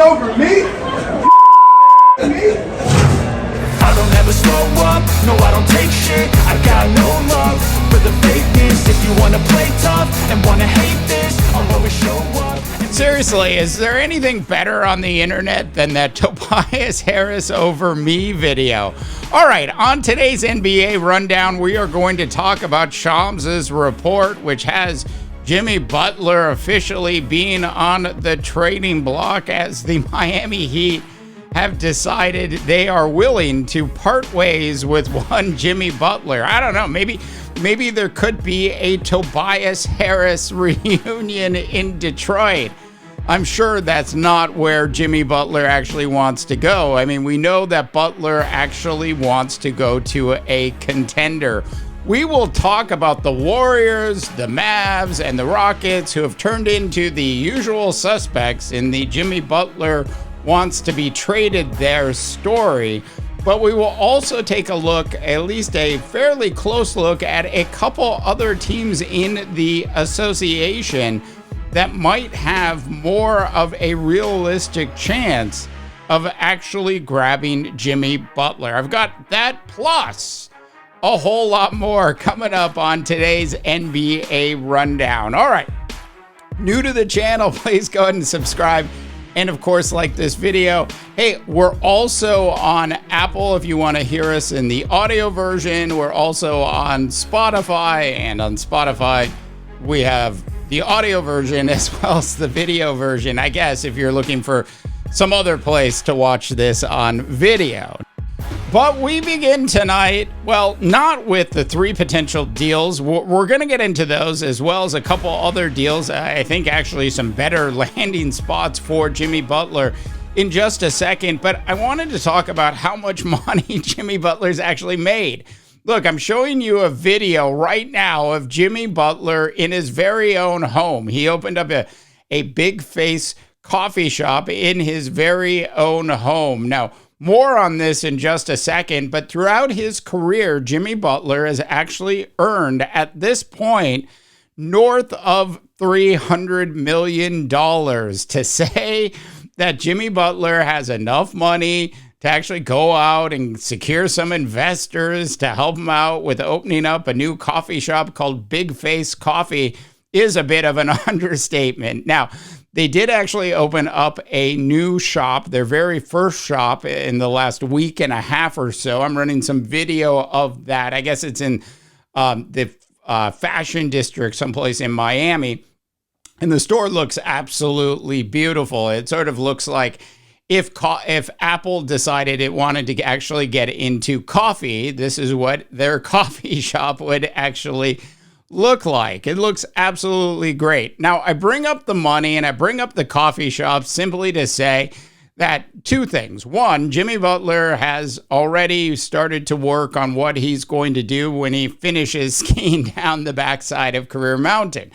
over me? Me? I don't ever slow up, no I don't take shit. I got no love for the fakeness. If you wanna play tough and wanna hate this, I'll always show up. Seriously, is there anything better on the internet than that Tobias Harris over me video? All right, on today's NBA Rundown, we are going to talk about Shams' report, which has Jimmy Butler officially being on the trading block as the Miami Heat have decided they are willing to part ways with one Jimmy Butler. I don't know, maybe there could be a Tobias Harris reunion in Detroit. I'm sure that's not where Jimmy Butler actually wants to go. I mean, we know that Butler actually wants to go to a contender. We will talk about the Warriors, the Mavs, and the Rockets, who have turned into the usual suspects in the Jimmy Butler wants to be traded there story. But we will also take a look, at least a fairly close look, at a couple other teams in the association that might have more of a realistic chance of actually grabbing Jimmy Butler. I've got that plus a whole lot more coming up on today's NBA Rundown. All right, new to the channel, please go ahead and subscribe. And of course, like this video. Hey, we're also on Apple if you want to hear us in the audio version. We're also on Spotify, and on Spotify, we have the audio version as well as the video version, I guess, if you're looking for some other place to watch this on video. But we begin tonight, well, not with the three potential deals. We're going to get into those as well as a couple other deals. I think actually some better landing spots for Jimmy Butler in just a second. But I wanted to talk about how much money Jimmy Butler's actually made. Look, I'm showing you a video right now of Jimmy Butler in his very own home. He opened up a Big Face coffee shop in his very own home. Now, more on this in just a second, but throughout his career, Jimmy Butler has actually earned, at this point, north of $300 million. To say that Jimmy Butler has enough money to actually go out and secure some investors to help him out with opening up a new coffee shop called Big Face Coffee is a bit of an understatement. Now, they did actually open up a new shop, their very first shop, in the last week and a half or so. I'm running some video of that. I guess it's in the Fashion District, someplace in Miami. And the store looks absolutely beautiful. It sort of looks like if Apple decided it wanted to actually get into coffee, this is what their coffee shop would actually look like. It looks absolutely great. Now, I bring up the money and I bring up the coffee shop simply to say that two things. One, Jimmy Butler has already started to work on what he's going to do when he finishes skiing down the backside of Career Mountain.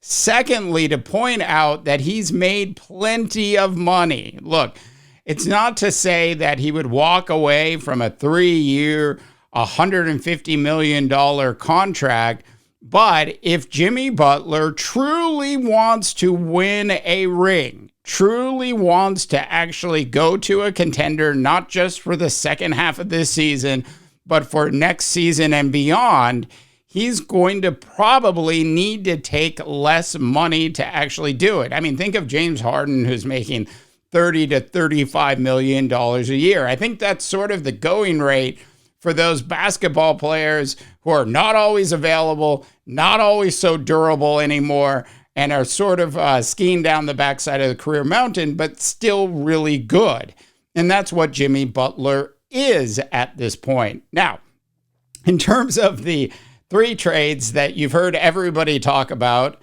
Secondly, to point out that he's made plenty of money. Look, it's not to say that he would walk away from a 3-year, $150 million contract. But if Jimmy Butler truly wants to win a ring, truly wants to actually go to a contender, not just for the second half of this season, but for next season and beyond, he's going to probably need to take less money to actually do it. I mean, think of James Harden, who's making $30 to $35 million a year. I think that's sort of the going rate for those basketball players who are not always available, not always so durable anymore, and are sort of skiing down the backside of the Career Mountain, but still really good. And that's what Jimmy Butler is at this point. Now, in terms of the three trades that you've heard everybody talk about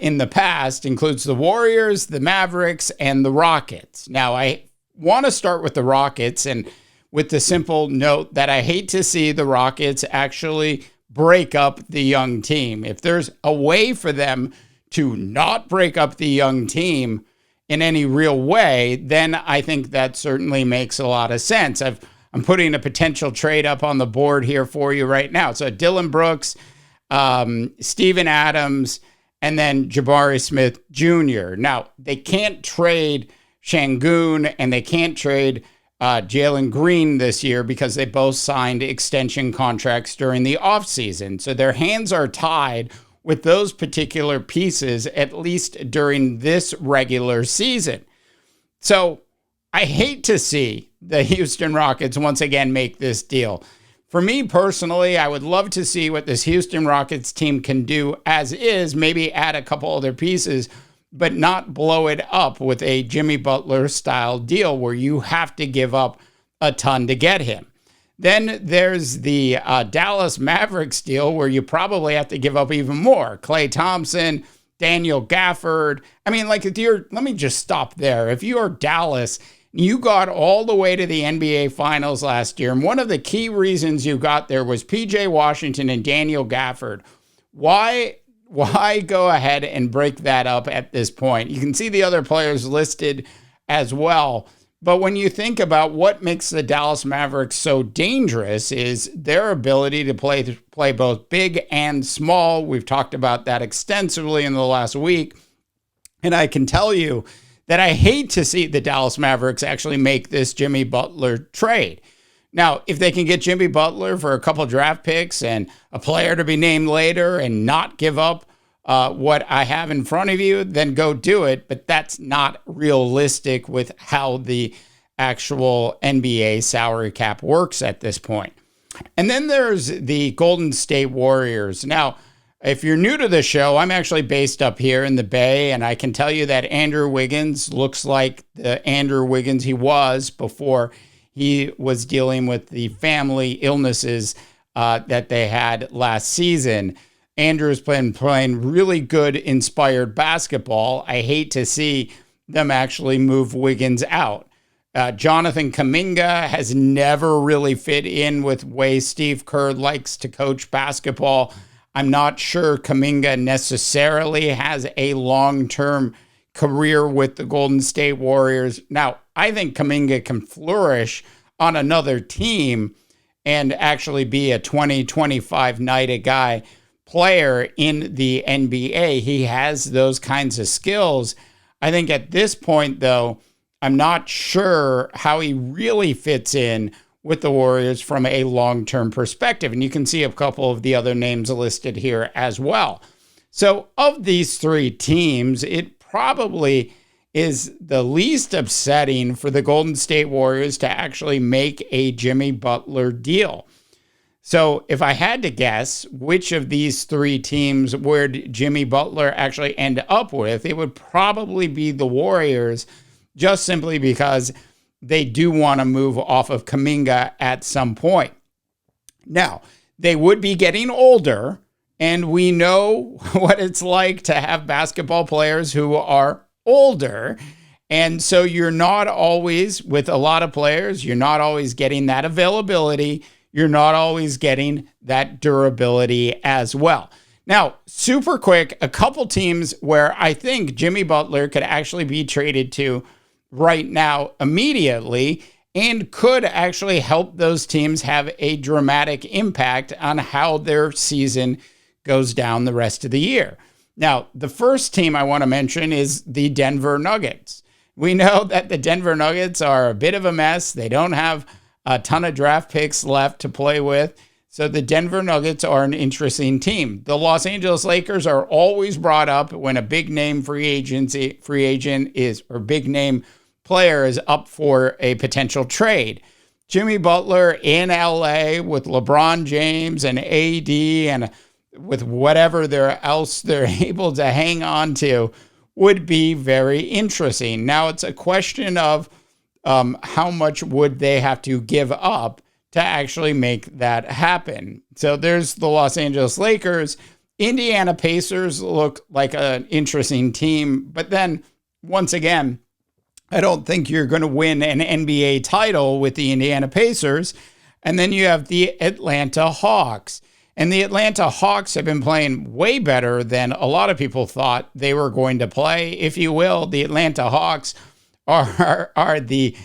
in the past, includes the Warriors, the Mavericks, and the Rockets. Now, I want to start with the Rockets, and with the simple note that I hate to see the Rockets actually break up the young team. If there's a way for them to not break up the young team in any real way, then I think that certainly makes a lot of sense. I'm putting a potential trade up on the board here for you right now. So Dylan Brooks, Steven Adams, and then Jabari Smith Jr. Now, they can't trade Şengün, and they can't trade Jalen Green this year because they both signed extension contracts during the offseason. So their hands are tied with those particular pieces, at least during this regular season. So I hate to see the Houston Rockets once again make this deal. For me personally, I would love to see what this Houston Rockets team can do as is, maybe add a couple other pieces, but not blow it up with a Jimmy Butler style deal where you have to give up a ton to get him. Then there's the Dallas Mavericks deal where you probably have to give up even more. Klay Thompson, Daniel Gafford. I mean, like, let me just stop there. If you're Dallas, you got all the way to the NBA Finals last year, and one of the key reasons you got there was PJ Washington and Daniel Gafford. Why go ahead and break that up at this point? You can see the other players listed as well. But when you think about what makes the Dallas Mavericks so dangerous is their ability to play both big and small. We've talked about that extensively in the last week. And I can tell you that I hate to see the Dallas Mavericks actually make this Jimmy Butler trade. Now, if they can get Jimmy Butler for a couple draft picks and a player to be named later and not give up what I have in front of you, then go do it. But that's not realistic with how the actual NBA salary cap works at this point. And then there's the Golden State Warriors. Now, if you're new to the show, I'm actually based up here in the Bay, and I can tell you that Andrew Wiggins looks like the Andrew Wiggins he was before he was dealing with the family illnesses that they had last season. Andrew's been playing really good, inspired basketball. I hate to see them actually move Wiggins out. Jonathan Kuminga has never really fit in with the way Steve Kerr likes to coach basketball. I'm not sure Kuminga necessarily has a long-term career with the Golden State Warriors. Now, I think Kuminga can flourish on another team and actually be a 20-25 night a guy player in the NBA. He has those kinds of skills. I think at this point, though, I'm not sure how he really fits in with the Warriors from a long-term perspective. And you can see a couple of the other names listed here as well. So of these three teams, it probably is the least upsetting for the Golden State Warriors to actually make a Jimmy Butler deal. So if I had to guess which of these three teams would Jimmy Butler actually end up with, it would probably be the Warriors, just simply because they do want to move off of Kuminga at some point. Now, they would be getting older, and we know what it's like to have basketball players who are older. And so you're not always, with a lot of players, you're not always getting that availability. You're not always getting that durability as well. Now, super quick, a couple teams where I think Jimmy Butler could actually be traded to right now immediately and could actually help those teams have a dramatic impact on how their season goes down the rest of the year. Now, the first team I want to mention is the Denver Nuggets. We know that the Denver Nuggets are a bit of a mess. They don't have a ton of draft picks left to play with. So the Denver Nuggets are an interesting team. The Los Angeles Lakers are always brought up when a big name free agent is, or big name player is up for a potential trade. Jimmy Butler in LA with LeBron James and AD and with whatever else they're able to hang on to would be very interesting. Now it's a question of how much would they have to give up to actually make that happen. So there's the Los Angeles Lakers. Indiana Pacers look like an interesting team, but then once again, I don't think you're going to win an NBA title with the Indiana Pacers. And then you have the Atlanta Hawks. And the Atlanta Hawks have been playing way better than a lot of people thought they were going to play. If you will, the Atlanta Hawks are the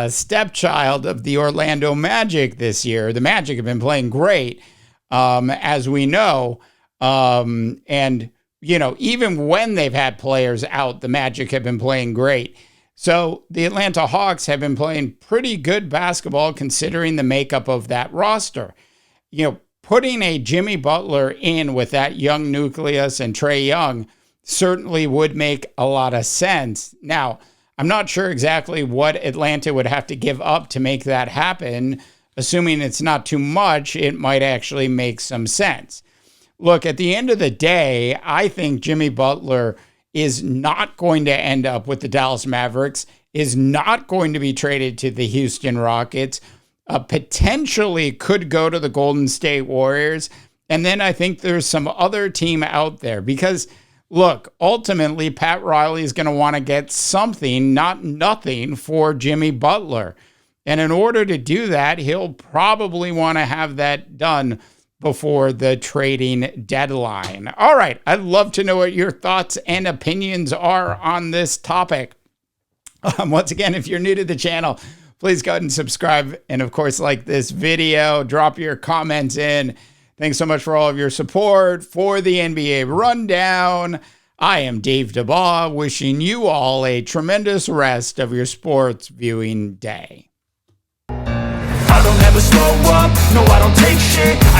stepchild of the Orlando Magic this year. The Magic have been playing great, as we know. And, you know, even when they've had players out, the Magic have been playing great. So the Atlanta Hawks have been playing pretty good basketball considering the makeup of that roster. Putting a Jimmy Butler in with that young nucleus and Trae Young certainly would make a lot of sense. Now, I'm not sure exactly what Atlanta would have to give up to make that happen. Assuming it's not too much, it might actually make some sense. Look, at the end of the day, I think Jimmy Butler is not going to end up with the Dallas Mavericks, is not going to be traded to the Houston Rockets, potentially could go to the Golden State Warriors. And then I think there's some other team out there because, look, ultimately, Pat Riley is going to want to get something, not nothing, for Jimmy Butler. And in order to do that, he'll probably want to have that done before the trading deadline. All right, I'd love to know what your thoughts and opinions are on this topic. Once again, if you're new to the channel, please go ahead and subscribe. And of course, like this video, drop your comments in. Thanks so much for all of your support for the NBA Rundown. I am Dave DeBaugh, wishing you all a tremendous rest of your sports viewing day. I don't ever slow up, no I don't take shit.